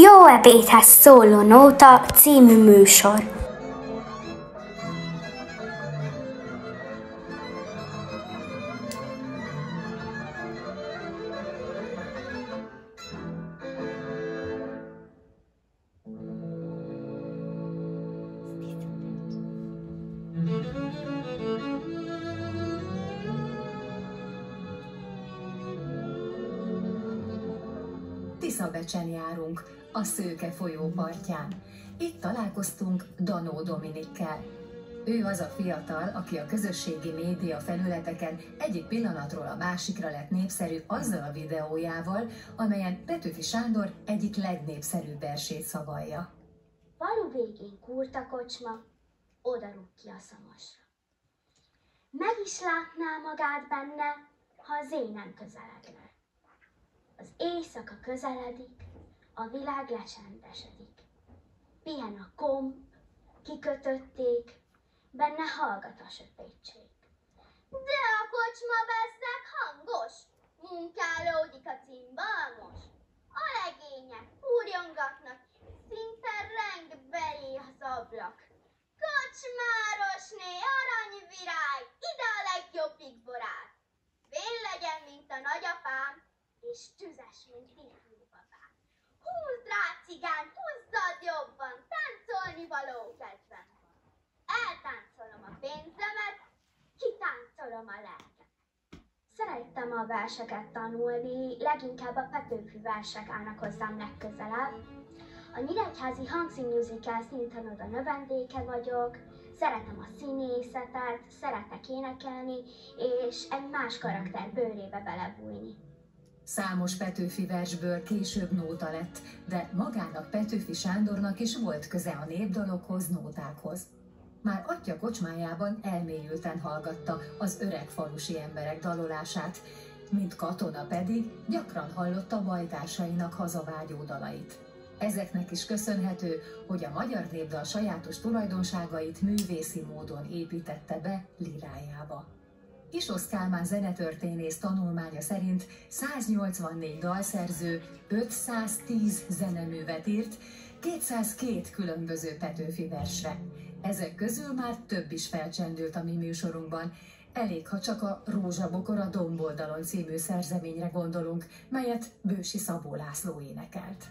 Jó ebédhez szóló nóta című műsor. Tiszabecsen járunk, a Szőke folyó partján. Itt találkoztunk Danó Dominikkel. Ő az a fiatal, aki a közösségi média felületeken egyik pillanatról a másikra lett népszerű azzal a videójával, amelyen Petőfi Sándor egyik legnépszerűbb versét szavalja. Falu végén kurtakocsma, oda rúg ki a szamosra. Meg is látná magát benne, ha az énem közeledne. Az éjszaka közeledik, a világ lecsendesedik. Pihen a komp, kikötötték, benne hallgat a sötétség. De a kocsma bezzeg hangos, munkálódik a cimbalmos. A legények fúrjongatnak, szinte reng belé az ablak. Kocsmárosné, aranyvirág, ide a legjobbik borát. Vén legyen, mint a nagyapám, és tüzes, mint ifjú babám. Húzd rá, cigány, húzzad jobban, táncolni való kedvem van. Eltáncolom a pénzemet, kitáncolom a lelket. Szerettem a verseket tanulni, leginkább a Petőfi versek állnak hozzám legközelebb. A Nyíregyházi Hangszínmusical színtanoda növendéke vagyok, szeretem a színészetet, szeretek énekelni, és egy más karakter bőrébe belebújni. Számos Petőfi versből később nóta lett, de magának Petőfi Sándornak is volt köze a népdalokhoz, nótákhoz. Már atyja kocsmájában elmélyülten hallgatta az öreg falusi emberek dalolását, mint katona pedig gyakran hallotta bajtársainak hazavágyó dalait. Ezeknek is köszönhető, hogy a magyar népdal sajátos tulajdonságait művészi módon építette be lírájába. Kisosz Kálmán zenetörténész tanulmánya szerint 184 dalszerző 510 zeneművet írt, 202 különböző Petőfi versre. Ezek közül már több is felcsendült a mi műsorunkban. Elég, ha csak a Rózsabokor a Domboldalon című szerzeményre gondolunk, melyet Bősi Szabó László énekelt.